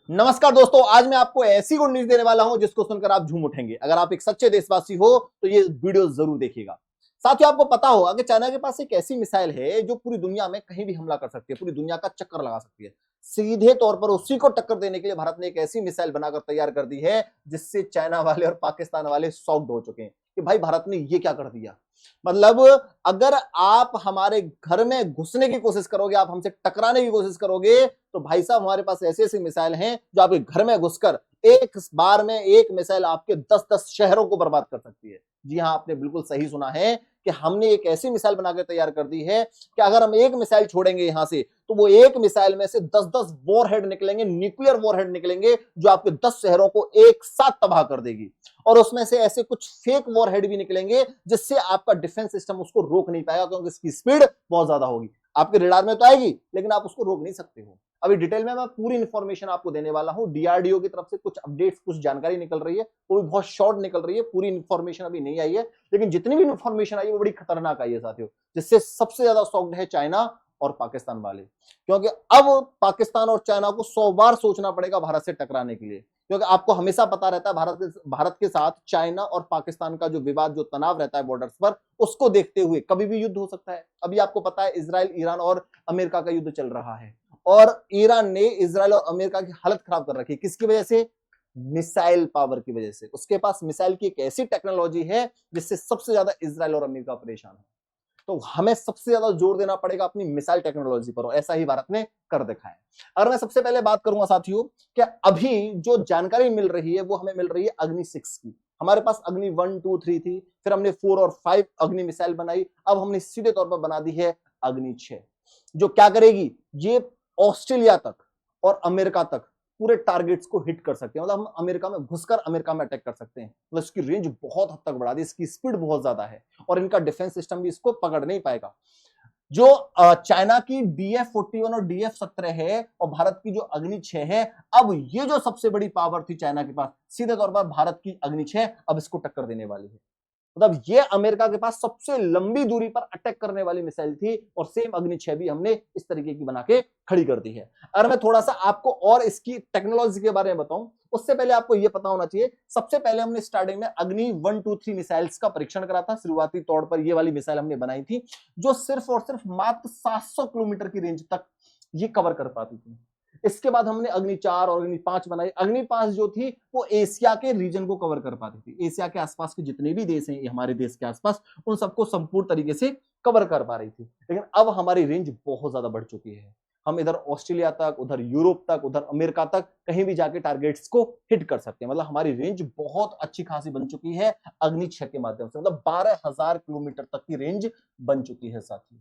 नमस्कार दोस्तों, आज मैं आपको ऐसी गुड न्यूज देने वाला हूं जिसको सुनकर आप झूम उठेंगे। अगर आप एक सच्चे देशवासी हो तो ये वीडियो जरूर देखिएगा। साथियों, आपको पता होगा कि चाइना के पास एक ऐसी मिसाइल है जो पूरी दुनिया में कहीं भी हमला कर सकती है, पूरी दुनिया का चक्कर लगा सकती है। सीधे तौर पर उसी को टक्कर देने के लिए भारत ने एक ऐसी मिसाइल बनाकर तैयार कर दी है जिससे चाइना वाले और पाकिस्तान वाले शॉक्ड हो चुके हैं कि भाई भारत ने ये क्या कर दिया। मतलब अगर आप हमारे घर में घुसने की कोशिश करोगे, आप हमसे टकराने की कोशिश करोगे, तो भाई साहब हमारे पास ऐसी ऐसी मिसाइल हैं जो आपके घर में घुसकर एक बार में एक मिसाइल आपके 10-10 शहरों को बर्बाद कर सकती है। जी हां, आपने बिल्कुल सही सुना है कि हमने एक ऐसी मिसाइल बनाकर तैयार कर दी है कि अगर हम एक मिसाइल छोड़ेंगे यहां से तो वो एक मिसाइल में से 10-10 वॉरहेड निकलेंगे, न्यूक्लियर वॉरहेड निकलेंगे जो आपके 10 शहरों को एक साथ तबाह कर देगी। और उसमें से ऐसे कुछ फेक वॉरहेड भी निकलेंगे जिससे आपका डिफेंस सिस्टम उसको रोक नहीं पाएगा, क्योंकि इसकी स्पीड बहुत ज्यादा होगी। आपके रडार में तो आएगी लेकिन आप उसको रोक नहीं सकते हो। अभी डिटेल में मैं पूरी इंफॉर्मेशन आपको देने वाला हूं। डीआरडीओ की तरफ से कुछ अपडेट्स, कुछ जानकारी निकल रही है, वो भी बहुत शॉर्ट निकल रही है। पूरी इंफॉर्मेशन अभी नहीं आई है, लेकिन जितनी भी इंफॉर्मेशन आई है वो बड़ी खतरनाक आई है साथियों, जिससे सबसे ज्यादा शॉक्ड है चाइना और पाकिस्तान वाले। क्योंकि अब पाकिस्तान और चाइना को 100 बार सोचना पड़ेगा भारत से टकराने के लिए, क्योंकि आपको हमेशा पता रहता है भारत के साथ चाइना और पाकिस्तान का जो विवाद, जो तनाव रहता है बॉर्डर्स पर, उसको देखते हुए कभी भी युद्ध हो सकता है। अभी आपको पता है इजराइल, ईरान और अमेरिका का युद्ध चल रहा है, और ईरान ने इजराइल और अमेरिका की हालत खराब कर रखी है। किसकी वजह से? मिसाइल पावर की वजह से। उसके पास मिसाइल की एक ऐसी टेक्नोलॉजी है जिससे सबसे ज्यादा इजराइल और अमेरिका परेशान है। तो हमें सबसे ज्यादा जोर देना पड़ेगा अपनी मिसाइल टेक्नोलॉजी पर, और ऐसा ही भारत ने कर दिखाया है। अगर मैं सबसे पहले बात करूंगा साथियों, कि अभी जो जानकारी मिल रही है वो हमें मिल रही है अग्नि 6 की। हमारे पास अग्नि 1, 2, 3 थी, फिर हमने 4 और 5 अग्नि मिसाइल बनाई, अब हमने सीधे तौर पर बना दी है अग्नि 6, जो क्या करेगी, ये ऑस्ट्रेलिया तक और अमेरिका तक पूरे टारगेट्स को हिट कर सकते हैं। मतलब हम अमेरिका में घुसकर अमेरिका में अटैक कर सकते हैं। मतलब इसकी रेंज बहुत हद तक बढ़ा दी, इसकी स्पीड बहुत ज्यादा है, और इनका डिफेंस सिस्टम भी इसको पकड़ नहीं पाएगा। जो चाइना की DF-41 और DF-17 है और भारत की जो अग्नि 6 है, अब ये जो सबसे बड़ी पावर थी चाइना के पास, सीधे तौर पर भारत की अग्नि 6 अब इसको टक्कर देने वाली है। मतलब ये अमेरिका के पास सबसे लंबी दूरी पर अटैक करने वाली मिसाइल थी, और सेम अग्नि 6 भी हमने इस तरीके की बना के खड़ी कर दी है। अगर मैं थोड़ा सा आपको और इसकी टेक्नोलॉजी के बारे में बताऊं, उससे पहले आपको यह पता होना चाहिए, सबसे पहले हमने स्टार्टिंग में अग्नि 1, 2, 3 मिसाइल्स का परीक्षण करा था। शुरुआती तौर पर यह वाली मिसाइल हमने बनाई थी जो सिर्फ और सिर्फ मात्र 700 किलोमीटर की रेंज तक ये कवर कर पाती थी। इसके बाद हमने अग्नि 4 और अग्नि 5 बनाई। अग्नि 5 जो थी वो एशिया के रीजन को कवर कर पाती थी। एशिया के आसपास के जितने भी देश हैं हमारे देश के आसपास, उन सबको संपूर्ण तरीके से कवर कर पा रही थी। लेकिन अब हमारी रेंज बहुत ज्यादा बढ़ चुकी है। हम इधर ऑस्ट्रेलिया तक, उधर यूरोप तक, उधर अमेरिका तक कहीं भी जाके टारगेट्स को हिट कर सकते हैं। मतलब हमारी रेंज बहुत अच्छी खासी बन चुकी है अग्नि 6 के माध्यम से। मतलब 12,000 किलोमीटर तक की रेंज बन चुकी है साथियों।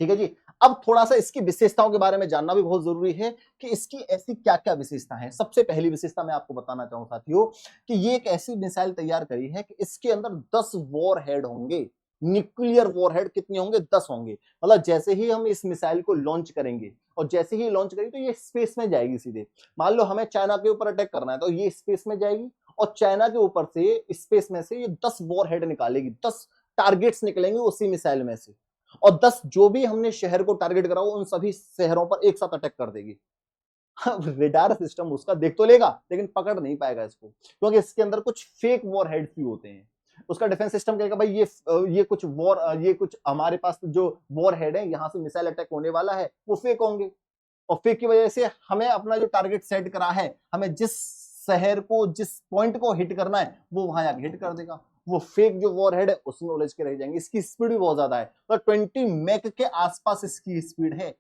ठीक है जी। अब थोड़ा सा इसकी विशेषताओं के बारे में जानना भी बहुत जरूरी है कि इसकी ऐसी क्या क्या विशेषता है। सबसे पहली विशेषता मैं आपको बताना चाहूं साथियों, कि ये एक ऐसी मिसाइल तैयार करी है कि इसके अंदर 10 वॉर हेड होंगे। न्यूक्लियर वॉर हेड कितने होंगे? 10 होंगे। मतलब जैसे ही हम इस मिसाइल को लॉन्च करेंगे, और जैसे ही लॉन्च करेंगे तो ये स्पेस में जाएगी सीधे। मान लो हमें चाइना के ऊपर अटैक करना है तो ये स्पेस में जाएगी, और चाइना के ऊपर से, स्पेस में से ये 10 वॉर हेड निकालेगी। 10 टारगेट्स निकलेंगे उसी मिसाइल में से, और 10 जो भी हमने शहर को टारगेट करा उन सभी शहरों पर एक साथ अटैक कर देगी। रेडार सिस्टम उसका देख तो लेगा लेकिन पकड़ नहीं पाएगा इसको, क्योंकि इसके अंदर कुछ फेक वॉर हेड्स भी होते हैं। उसका डिफेंस सिस्टम कहेगा भाई ये कुछ हमारे पास जो वॉर हेड है, यहां से मिसाइल अटैक होने वाला है, वो फेक होंगे। और फेक की वजह से हमें अपना जो टारगेट सेट करा है, हमें जिस शहर को, जिस पॉइंट को हिट करना है, वो वहां जाके हिट कर देगा। वो फेक जो वॉर हेड है उसमें उलझ के रह जाएंगे। इसकी स्पीड भी बहुत ज्यादा है, तो 20 मैक के आसपास इसकी स्पीड है।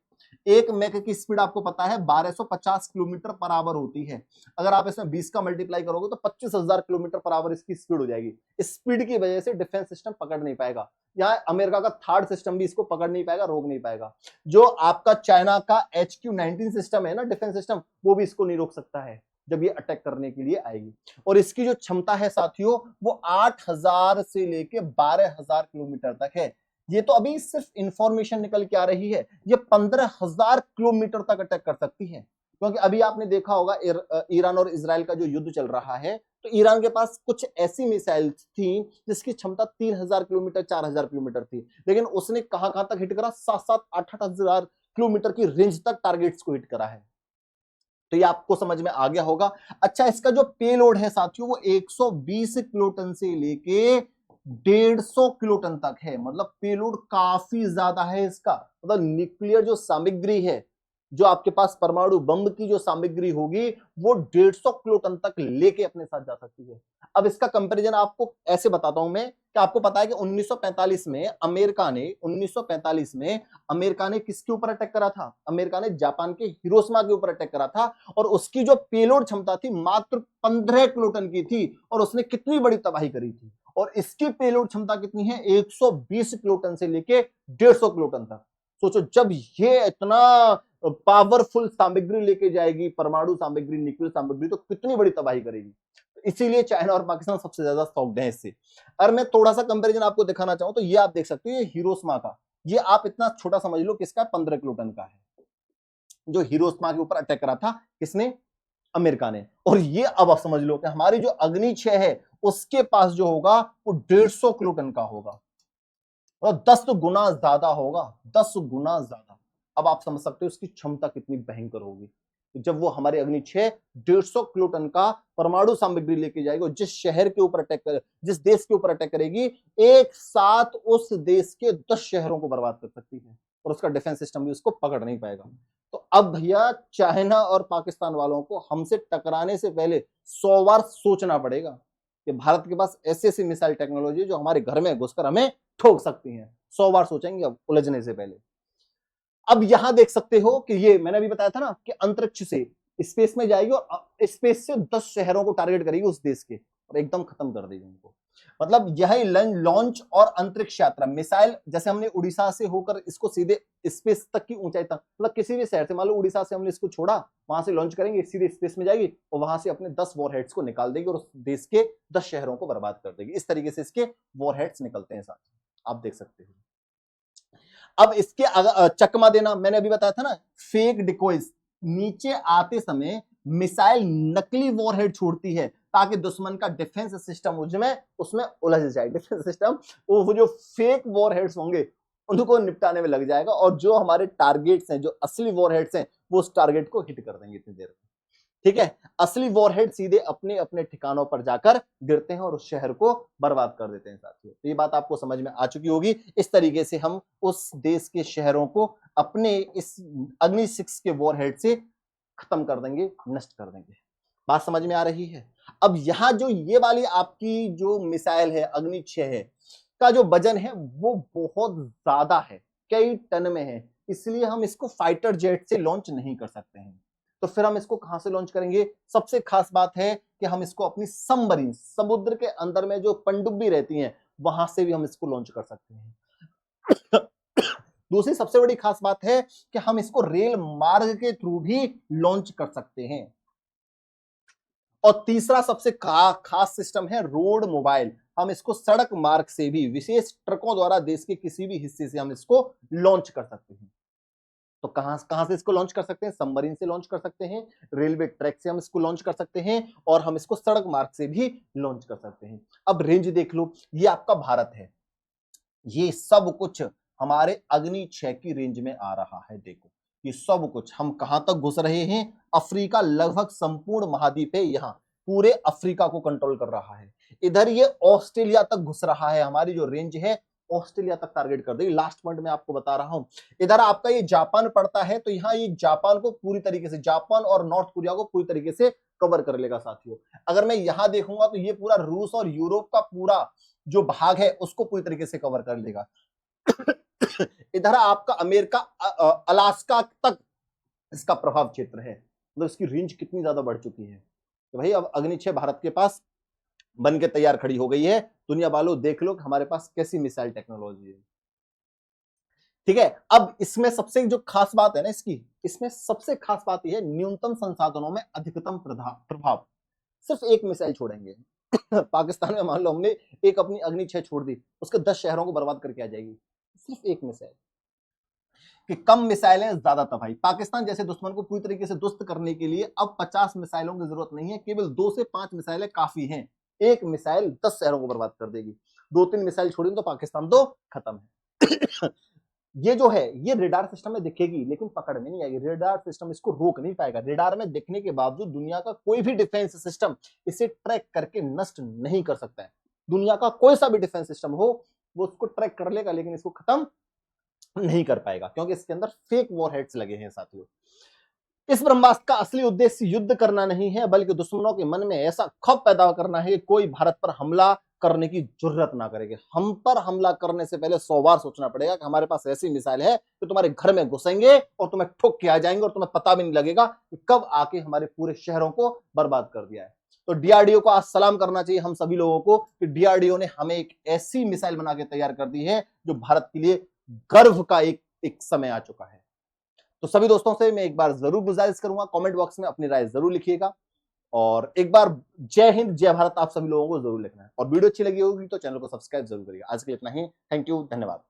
एक मैक की स्पीड आपको पता है 1250 किलोमीटर पर आवर होती है। अगर आप इसमें 20 का मल्टीप्लाई करोगे तो 25,000 किलोमीटर पर आवर इसकी स्पीड हो जाएगी। स्पीड की वजह से डिफेंस सिस्टम पकड़ नहीं पाएगा, या अमेरिका का थर्ड सिस्टम भी इसको पकड़ नहीं पाएगा, रोक नहीं पाएगा। जो आपका चाइना का HQ-19 सिस्टम है ना, डिफेंस सिस्टम, वो भी इसको नहीं रोक सकता है जब ये अटैक करने के लिए आएगी। और इसकी जो क्षमता है साथियों, वो 8,000 से लेके 12,000 किलोमीटर तक है। ये तो अभी सिर्फ इंफॉर्मेशन निकल के आ रही है, ये 15,000 किलोमीटर तक अटैक कर सकती है। क्योंकि अभी आपने देखा होगा ईरान और इजराइल का जो युद्ध चल रहा है, तो ईरान के पास कुछ ऐसी मिसाइल थी जिसकी क्षमता 3,000 किलोमीटर, 4,000 किलोमीटर थी, लेकिन उसने कहां कहां तक हिट करा? 7-7, 8-8 हजार किलोमीटर की रेंज तक टारगेट्स को हिट करा है। तो ये आपको समझ में आ गया होगा। अच्छा, इसका जो पेलोड है साथियों वो 120 किलोटन से लेके 150 किलोटन तक है। मतलब पेलोड काफी ज्यादा है इसका। मतलब न्यूक्लियर जो सामग्री है, जो आपके पास परमाणु बम की जो सामग्री होगी, वो 150 किलोटन तक लेके अपने साथ जा सकती है। अब इसका कंपैरिजन आपको ऐसे बताता हूं मैं कि आपको पता है कि 1945 में अमेरिका ने किसके ऊपर अटैक करा था? अमेरिका ने जापान के हिरोशिमा के ऊपर अटैक करा था, और उसकी जो पेलोड क्षमता थी मात्र 15 किलोटन की थी, और उसने कितनी बड़ी तबाही करी थी। और इसकी पेलोड क्षमता कितनी है? 120 किलोटन से लेके 150 किलोटन तक। सोचो, जब ये इतना पावरफुल सामग्री लेके जाएगी, परमाणु सामग्री, न्यूक्लियर सामग्री, तो कितनी बड़ी तबाही करेगी। इसीलिए चाइना और पाकिस्तान सबसे ज्यादा शॉक्ड है इससे। अगर मैं थोड़ा सा कंपैरिजन आपको दिखाना चाहूं तो ये आप देख सकते हो, ये हिरोशिमा का, ये आप इतना छोटा समझ लो, किसका? 15 किलोटन का है, जो हिरोशिमा के ऊपर अटैक करा था। किसने? अमेरिका ने। और ये अब आप समझ लो कि हमारी जो अग्नि 6 है उसके पास जो होगा वो 150 किलोटन का होगा, और 10 गुना ज्यादा होगा, 10 गुना ज्यादा। अब आप समझ सकते हो इसकी क्षमता कितनी भयंकर होगी। जब वो हमारे अग्नि 6 150 किलोटन का परमाणु सामग्री लेके जाएगी, और जिस शहर के ऊपर अटैक करे, जिस देश के ऊपर अटैक करेगी, एक साथ उस देश के 10 शहरों को बर्बाद कर सकती है, और उसका डिफेंस सिस्टम भी उसको पकड़ नहीं पाएगा। तो अब भैया चाइना और पाकिस्तान वालों को हमसे टकराने से पहले 100 बार सोचना पड़ेगा कि भारत के पास ऐसी ऐसी मिसाइल टेक्नोलॉजी जो हमारे घर में घुसकर हमें ठोक सकती हैं। 100 बार सोचेंगे अब उलझने से पहले। अब यहां देख सकते हो कि ये मैंने अभी बताया था ना कि अंतरिक्ष से स्पेस में जाएगी, और स्पेस से 10 शहरों को टारगेट करेगी उस देश के, और एकदम खत्म कर देगी उनको। मतलब यह लॉन्च और अंतरिक्ष यात्रा मिसाइल, जैसे हमने उड़ीसा से होकर इसको सीधे स्पेस तक की ऊंचाई तक, मतलब किसी भी शहर से, मान लो उड़ीसा से हमने इसको छोड़ा, वहां से लॉन्च करेंगे, सीधे स्पेस में जाएगी, और वहां से अपने 10 वॉरहेड्स को निकाल देगी, और उस देश के 10 शहरों को बर्बाद कर देगी। इस तरीके से इसके वॉरहेड्स निकलते हैं साथ, आप देख सकते हो। अब इसके चकमा देना, मैंने अभी बताया था ना, फेक डिकोइस, नीचे आते समय मिसाइल नकली वॉरहेड छोड़ती है ताकि दुश्मन का डिफेंस सिस्टम उसमें उलझ जाए। डिफेंस सिस्टम वो जो फेक वॉरहेड्स होंगे उनको निपटाने में लग जाएगा, और जो हमारे टारगेट्स हैं, जो असली वॉरहेड्स हैं, वो उस टारगेट को हिट कर देंगे इतनी देर में। ठीक है, असली वॉरहेड सीधे अपने अपने ठिकानों पर जाकर गिरते हैं और उस शहर को बर्बाद कर देते हैं साथियों। तो ये बात आपको समझ में आ चुकी होगी। इस तरीके से हम उस देश के शहरों को अपने इस अग्नि 6 के वॉरहेड से खत्म कर देंगे, नष्ट कर देंगे। बात समझ में आ रही है? अब यहां जो ये वाली आपकी जो मिसाइल है अग्नि 6 है, का जो वजन है वो बहुत ज्यादा है, कई टन में है, इसलिए हम इसको फाइटर जेट से लॉन्च नहीं कर सकते हैं। तो फिर हम इसको कहां से लॉन्च करेंगे? सबसे खास बात है कि हम इसको अपनी सबमरीन, समुद्र के अंदर में जो पनडुब्बी रहती हैं, वहां से भी हम इसको लॉन्च कर सकते हैं। दूसरी सबसे बड़ी खास बात है कि हम इसको रेल मार्ग के थ्रू भी लॉन्च कर सकते हैं। और तीसरा सबसे खास सिस्टम है रोड मोबाइल। हम इसको सड़क मार्ग से भी, विशेष ट्रकों द्वारा देश के किसी भी हिस्से से हम इसको लॉन्च कर सकते हैं। तो कहां कहां से इसको लॉन्च कर सकते हैं? सबमरीन से लॉन्च कर सकते हैं, रेलवे ट्रैक से हम इसको लॉन्च कर सकते हैं, और हम इसको सड़क मार्ग से भी लॉन्च कर सकते हैं। अब रेंज देख लो, ये आपका भारत है, ये सब कुछ हमारे अग्नि 6 की रेंज में आ रहा है। देखो ये सब कुछ हम कहां तक घुस रहे हैं? अफ्रीका, लगभग संपूर्ण महाद्वीप है, यहां पूरे अफ्रीका को कंट्रोल कर रहा है। इधर ये ऑस्ट्रेलिया तक घुस रहा है, हमारी जो रेंज है ऑस्ट्रेलिया तक टारगेट कर देगी। लास्ट पॉइंट में आपको बता रहा हूं, इधर आपका ये जापान पड़ता है, तो यहाँ ये जापान को पूरी तरीके से, जापान और नॉर्थ कोरिया को पूरी तरीके से कवर कर लेगा साथियों। अगर मैं यहां देखूंगा तो ये पूरा रूस और यूरोप का पूरा जो भाग है उसको पूरी तरीके से कवर कर लेगा। इधर आपका अमेरिका, अलास्का तक इसका प्रभाव क्षेत्र है। मतलब इसकी रेंज कितनी ज्यादा बढ़ चुकी है। तो भाई अब अग्नि 6 भारत के पास बन के तैयार खड़ी हो गई है। दुनिया वालों देख लो कि हमारे पास कैसी मिसाइल टेक्नोलॉजी है। ठीक है, अब इसमें सबसे जो खास बात है ना इसकी, इसमें सबसे खास बात यह है न्यूनतम संसाधनों में अधिकतम प्रभाव। सिर्फ एक मिसाइल छोड़ेंगे। पाकिस्तान में मान लो हमने एक अपनी अग्नि 6 छोड़ दी, उसके 10 शहरों को बर्बाद करके आ जाएगी, सिर्फ एक मिसाइल। कि कम मिसाइलें ज्यादा तबाही। पाकिस्तान जैसे दुश्मन को पूरी तरीके से दुस्त करने के लिए अब 50 मिसाइलों की जरूरत नहीं है, केवल 2 से 5 मिसाइलें काफी हैं। एक मिसाइल 10 शहरों को बर्बाद कर देगी। 2-3 मिसाइल छोड़ी तो पाकिस्तान तो खत्म है। ये जो है ये रेडार सिस्टम में दिखेगी लेकिन पकड़ में नहीं आएगी, रेडार सिस्टम इसको रोक नहीं पाएगा। रेडार में दिखने के बावजूद दुनिया का कोई भी डिफेंस सिस्टम इसे ट्रैक करके नष्ट नहीं कर सकता है। दुनिया का कोई सा भी डिफेंस सिस्टम हो वो उसको ट्रैक कर लेगा लेकिन इसको खत्म नहीं कर पाएगा, क्योंकि इसके अंदर फेक वॉरहेड्स लगे हैं साथियों। इस ब्रह्मास्त्र का असली उद्देश्य युद्ध करना नहीं है, बल्कि दुश्मनों के मन में ऐसा खौफ पैदा करना है कि कोई भारत पर हमला करने की जरूरत ना करेगी। हम पर हमला करने से पहले 100 बार सोचना पड़ेगा कि हमारे पास ऐसी मिसाइल है कि तुम्हारे घर में घुसेंगे और तुम्हें ठोक के आ जाएंगे और तुम्हें पता भी नहीं लगेगा कि कब आके हमारे पूरे शहरों को बर्बाद कर दिया है। तो डीआरडीओ को आज सलाम करना चाहिए हम सभी लोगों को कि डीआरडीओ ने हमें एक ऐसी मिसाइल बना के तैयार कर दी है जो भारत के लिए गर्व का एक समय आ चुका है। तो सभी दोस्तों से मैं एक बार जरूर गुजारिश करूंगा, कमेंट बॉक्स में अपनी राय जरूर लिखिएगा और एक बार जय हिंद जय भारत आप सभी लोगों को जरूर लिखना है। और वीडियो अच्छी लगी होगी तो चैनल को सब्सक्राइब जरूर करिएगा। आज के लिए इतना ही, थैंक यू, धन्यवाद।